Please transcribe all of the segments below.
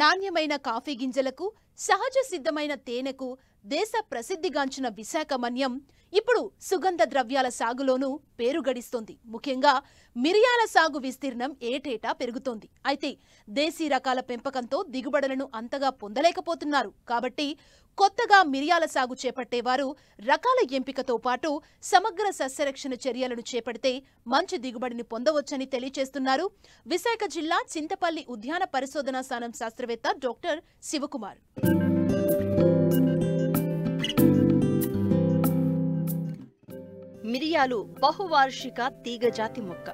నాణ్యమైన కాఫీ గింజలకు సహజ సిద్ధమైన తేనెకు దేశ ప్రసిద్ధిగాంచిన విశాఖ మన్యం ఇప్పుడు సుగంధ ద్రవ్యాల సాగులోనూ పేరు గడిస్తోంది. ముఖ్యంగా మిరియాల సాగు విస్తీర్ణం ఏటేటా పెరుగుతోంది. అయితే దేశీ రకాల పెంపకంతో దిగుబడులను అంతగా పొందలేకపోతున్నారు. కాబట్టి కొత్తగా మిరియాల సాగు చేపట్టేవారు రకాల ఎంపికతో పాటు సమగ్ర సస్యరక్షణ చర్యలను చేపడితే మంచి దిగుబడిని పొందవచ్చని తెలియజేస్తున్నారు విశాఖ జిల్లా చింతపల్లి ఉద్యాన పరిశోధనా స్థానం శాస్త్రవేత్త డాక్టర్ శివకుమార్. మిరియాలు బహువార్షిక తీగజాతి మొక్క.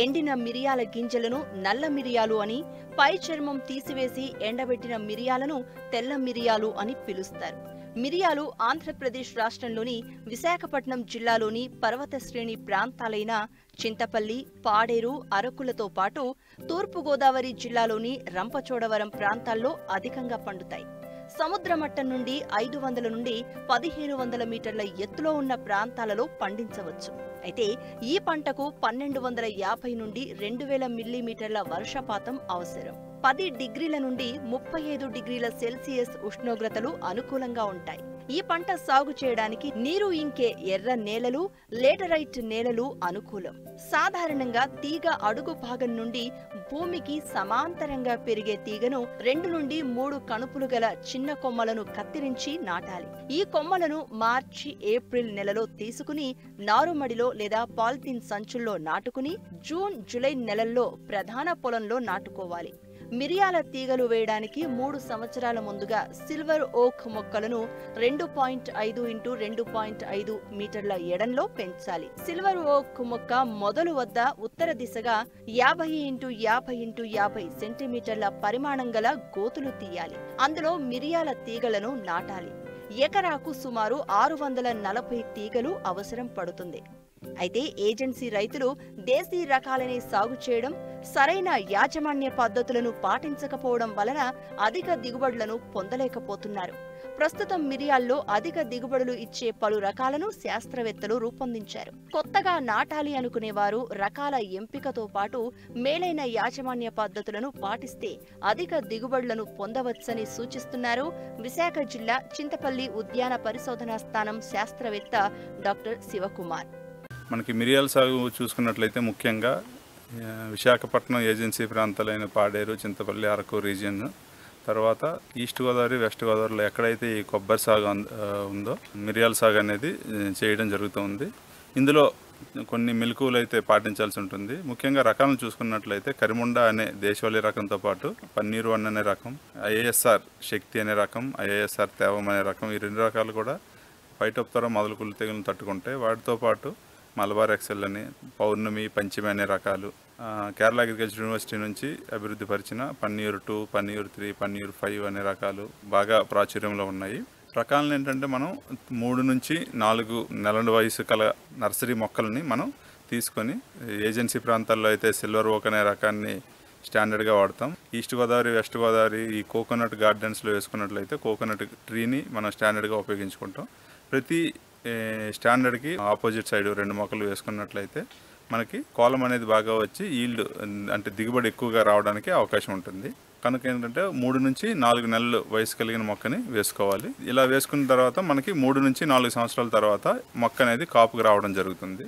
ఎండిన మిరియాల గింజలను నల్ల మిరియాలు అని, పై చర్మం తీసివేసి ఎండబెట్టిన మిరియాలను తెల్ల మిరియాలు అని పిలుస్తారు. మిరియాలు ఆంధ్రప్రదేశ్ రాష్ట్రంలోని విశాఖపట్నం జిల్లాలోని పర్వత శ్రేణి ప్రాంతాలైన చింతపల్లి, పాడేరు, అరకులతో పాటు తూర్పుగోదావరి జిల్లాలోని రంపచోడవరం ప్రాంతాల్లో అధికంగా పండుతాయి. సముద్ర మట్టం నుండి 500 నుండి 1500 మీటర్ల ఎత్తులో ఉన్న ప్రాంతాలలో పండించవచ్చు. అయితే ఈ పంటకు 1250 నుండి 2000 మిల్లీమీటర్ల వర్షపాతం అవసరం. 10 డిగ్రీల నుండి 35 డిగ్రీల సెల్సియస్ ఉష్ణోగ్రతలు అనుకూలంగా ఉంటాయి. ఈ పంట సాగు చేయడానికి నీరు ఇంకే ఎర్ర నేలలు, లేటరైట్ నేలలు అనుకూలం. సాధారణంగా తీగ అడుగు భాగం నుండి భూమికి సమాంతరంగా పెరిగే తీగను 2 నుండి 3 కణుపులు గల చిన్న కొమ్మలను కత్తిరించి నాటాలి. ఈ కొమ్మలను మార్చి, ఏప్రిల్ నెలలో తీసుకుని నారుమడిలో లేదా పాలిథిన్ సంచుల్లో నాటుకుని జూన్, జూలై నెలల్లో ప్రధాన పొలంలో నాటుకోవాలి. మిరియాల తీగలు వేయడానికి 3 సంవత్సరాల ముందుగా సిల్వర్ ఓక్ మొక్కలను 2.5 x 2.5 మీటర్ల ఎడంలో పెంచాలి. సిల్వర్ ఓక్ మొక్క మొదలు వద్ద ఉత్తర దిశగా 50 x 50 x 50 సెంటీమీటర్ల పరిమాణం గల గోతులు తీయాలి. అందులో మిరియాల తీగలను నాటాలి. ఎకరాకు సుమారు 640 తీగలు అవసరం పడుతుంది. అయితే ఏజెన్సీ రైతులు దేశీ రకాలని సాగు చేయడం, సరైన యాజమాన్య పద్ధతులను పాటించకపోవడం వలన అధిక దిగుబడులను పొందలేకపోతున్నారు. ప్రస్తుతం మిరియాల్లో అధిక దిగుబడులు ఇచ్చే పలు రకాలను శాస్త్రవేత్తలు రూపొందించారు. కొత్తగా నాటాలి అనుకునేవారు రకాల ఎంపికతో పాటు మేలైన యాజమాన్య పద్ధతులను పాటిస్తే అధిక దిగుబడులను పొందవచ్చని సూచిస్తున్నారు విశాఖ జిల్లా చింతపల్లి ఉద్యాన పరిశోధనా స్థానం శాస్త్రవేత్త డాక్టర్ శివకుమార్. మనకి మిరియాల సాగు చూసుకున్నట్లయితే ముఖ్యంగా విశాఖపట్నం ఏజెన్సీ ప్రాంతాలైన పాడేరు, చింతపల్లి, అరకు రీజియన్, తర్వాత ఈస్ట్ గోదావరి, వెస్ట్ గోదావరిలో ఎక్కడైతే ఈ కొబ్బరి సాగు ఉందో మిరియాల సాగు అనేది చేయడం జరుగుతుంది. ఇందులో కొన్ని మెలకువలు అయితే పాటించాల్సి ఉంటుంది. ముఖ్యంగా రకాలను చూసుకున్నట్లయితే కరిముండ అనే దేశవాళీ రకంతో పాటు పన్నీరు వన్ అనే రకం, ఐఏఎస్ఆర్ శక్తి అనే రకం, ఐఏఎస్ఆర్ తేవం అనే రకం, ఈ 2 రకాలు కూడా పైటొప్తర మొదలు కుళ్ళు తెగులను తట్టుకుంటాయి. వాటితో పాటు మలబార్ ఎక్సెల్ అని, పౌర్ణమి, పంచమి అనే రకాలు, కేరళ అగ్రికల్చర్ యూనివర్సిటీ నుంచి అభివృద్ధి పరిచిన పన్నీరు 2, పన్నీరు 3, పన్నీరు 5 అనే రకాలు బాగా ప్రాచుర్యంలో ఉన్నాయి. రకాలను ఏంటంటే మనం 3 నుంచి 4 నెలల వయసు కల నర్సరీ మొక్కల్ని మనం తీసుకొని, ఏజెన్సీ ప్రాంతాల్లో అయితే సిల్వర్ ఓక్ అనే రకాన్ని స్టాండర్డ్గా వాడతాం. ఈస్ట్ గోదావరి, వెస్ట్ గోదావరి ఈ కోకోనట్ గార్డెన్స్లో వేసుకున్నట్లయితే కోకోనట్ ట్రీని మనం స్టాండర్డ్గా ఉపయోగించుకుంటాం. ప్రతి స్టాండర్డ్కి ఆపోజిట్ సైడ్ 2 మొక్కలు వేసుకున్నట్లయితే మనకి కోలం అనేది బాగా వచ్చి ఈల్డ్ అంటే దిగుబడి ఎక్కువగా రావడానికి అవకాశం ఉంటుంది. కనుక ఏంటంటే 3 నుంచి 4 నెలలు వయసు కలిగిన మొక్కని వేసుకోవాలి. ఇలా వేసుకున్న తర్వాత మనకి 3 నుంచి 4 సంవత్సరాల తర్వాత మొక్క అనేది కాపుకు రావడం జరుగుతుంది.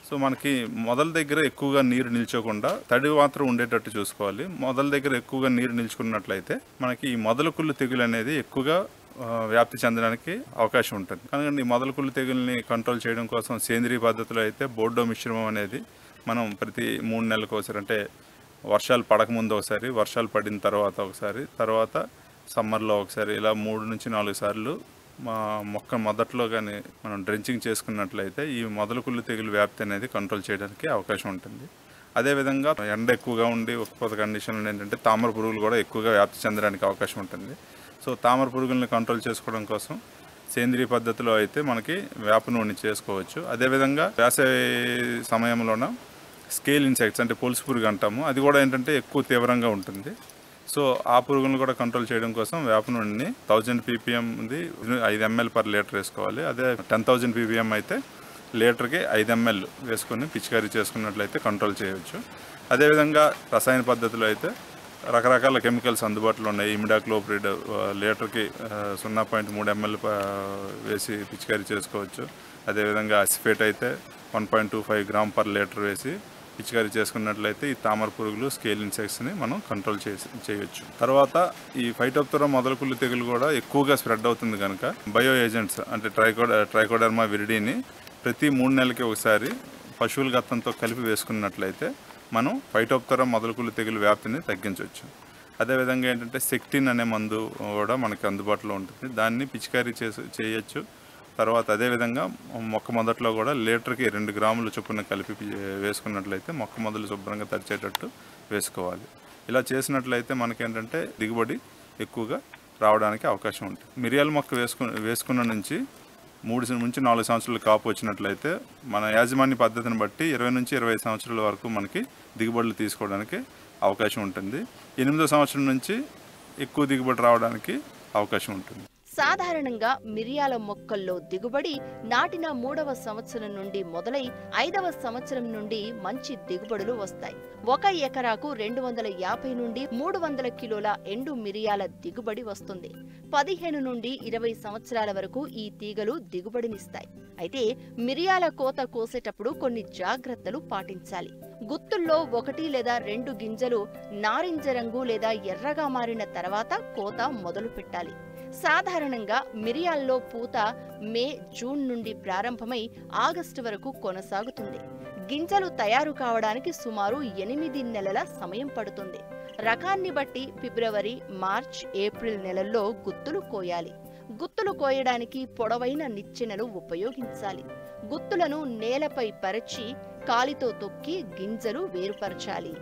సో మనకి మొదల దగ్గర ఎక్కువగా నీరు నిల్చోకుండా తడి మాత్రం ఉండేటట్టు చూసుకోవాలి. మొదల దగ్గర ఎక్కువగా నీరు నిల్చుకున్నట్లయితే మనకి ఈ మొదల కుళ్ళు తెగులు అనేది ఎక్కువగా వ్యాప్తి చెందడానికి అవకాశం ఉంటుంది. కనుక ఈ మొదల కుళ్ళు తెగుల్ని కంట్రోల్ చేయడం కోసం సేంద్రీయ పద్ధతిలో అయితే బోర్డో మిశ్రమం అనేది మనం ప్రతి 3 నెలలకు ఒకసారి, అంటే వర్షాలు పడకముందు ఒకసారి, వర్షాలు పడిన తర్వాత ఒకసారి, తర్వాత సమ్మర్లో ఒకసారి, ఇలా 3 నుంచి 4 సార్లు మొక్క మొదట్లో కానీ మనం డ్రెంచింగ్ చేసుకున్నట్లయితే ఈ మొదల కుళ్ళు తెగులు వ్యాప్తి అనేది కంట్రోల్ చేయడానికి అవకాశం ఉంటుంది. అదేవిధంగా ఎండ ఎక్కువగా ఉండి ఉత్పత్తి కండిషన్లు ఏంటంటే తామర పురుగులు కూడా ఎక్కువగా వ్యాప్తి చెందడానికి అవకాశం ఉంటుంది. సో తామర పురుగుల్ని కంట్రోల్ చేసుకోవడం కోసం సేంద్రీయ పద్ధతిలో అయితే మనకి వేప నూనె చేసుకోవచ్చు. అదేవిధంగా వేసవి సమయంలోన స్కేల్ ఇన్సెక్ట్స్ అంటే పొలుసు పురుగు అంటాము, అది కూడా ఏంటంటే ఎక్కువ తీవ్రంగా ఉంటుంది. సో ఆ పురుగులను కూడా కంట్రోల్ చేయడం కోసం వేప నూనెని 1000 ppmది 5 ml per లీటర్ వేసుకోవాలి. అదే 10,000 ppm అయితే లీటర్కి 5 ml వేసుకొని పిచికారీ చేసుకున్నట్లయితే కంట్రోల్ చేయవచ్చు. అదేవిధంగా రసాయన పద్ధతిలో అయితే రకరకాల కెమికల్స్ అందుబాటులో ఉన్నాయి. ఇమిడాక్లోప్రిడ్ లీటర్కి 0.3 ml వేసి పిచికారీ చేసుకోవచ్చు. అదేవిధంగా అసిఫేట్ అయితే 1.25 గ్రామ్ పర్ లీటర్ వేసి పిచికారీ చేసుకున్నట్లయితే ఈ తామర పురుగులు, స్కేల్ ఇన్సెక్ట్స్ని మనం కంట్రోల్ చేయొచ్చు. తర్వాత ఈ ఫైటోప్తెరా మొదలకుళ్ళు తెగులు కూడా ఎక్కువగా స్ప్రెడ్ అవుతుంది కనుక బయో ఏజెంట్స్ అంటే ట్రైకోడర్మా విరిడిని ప్రతి 3 నెలలకి ఒకసారి పశువుల గత్తంతో కలిపి వేసుకున్నట్లయితే మనం ఫైటోప్తెరా మొదలకుళ్ళు తెగులు వ్యాప్తిని తగ్గించవచ్చు. అదేవిధంగా ఏంటంటే సెక్టిన్ అనే మందు కూడా మనకి అందుబాటులో ఉంటుంది. దాన్ని పిచికారీ చేయొచ్చు. తర్వాత అదేవిధంగా మొక్క మొదట్లో కూడా లీటర్కి 2 గ్రాముల చొప్పున కలిపి వేసుకున్నట్లయితే మొక్క మొదలు శుభ్రంగా తడిచేటట్టు వేసుకోవాలి. ఇలా చేసినట్లయితే మనకేంటంటే దిగుబడి ఎక్కువగా రావడానికి అవకాశం ఉంటుంది. మిరియాల మొక్క వేసుకున్న నుంచి 3 నుంచి 4 సంవత్సరాలు కాపు వచ్చినట్లయితే మన యాజమాన్య పద్ధతిని బట్టి 20 నుంచి 25 సంవత్సరాల వరకు మనకి దిగుబడులు తీసుకోవడానికి అవకాశం ఉంటుంది. 8వ సంవత్సరం నుంచి ఎక్కువ దిగుబడి రావడానికి అవకాశం ఉంటుంది. సాధారణంగా మిరియాల మొక్కల్లో దిగుబడి నాటిన 3వ సంవత్సరం నుండి మొదలై 5వ సంవత్సరం నుండి మంచి దిగుబడులు వస్తాయి. 1 ఎకరాకు 250 నుండి 300 కిలోల ఎండు మిరియాల దిగుబడి వస్తుంది. 15 నుండి 20 సంవత్సరాల వరకు ఈ తీగలు దిగుబడినిస్తాయి. అయితే మిరియాల కోత కోసేటప్పుడు కొన్ని జాగ్రత్తలు పాటించాలి. గుత్తుల్లో 1 లేదా 2 గింజలు నారింజ రంగు లేదా ఎర్రగా మారిన తర్వాత కోత మొదలు పెట్టాలి. సాధారణంగా మిరియాల్లో పూత మే, జూన్ నుండి ప్రారంభమై ఆగస్టు వరకు కొనసాగుతుంది. గింజలు తయారు కావడానికి సుమారు 8 నెలల సమయం పడుతుంది. రకాన్ని బట్టి ఫిబ్రవరి, మార్చ్, ఏప్రిల్ నెలల్లో గుత్తులు కోయాలి. గుత్తులు కోయడానికి పొడవైన నిచ్చెనలు ఉపయోగించాలి. గుత్తులను నేలపై పరిచి కాలితో తొక్కి గింజలు వేరుపరచాలి.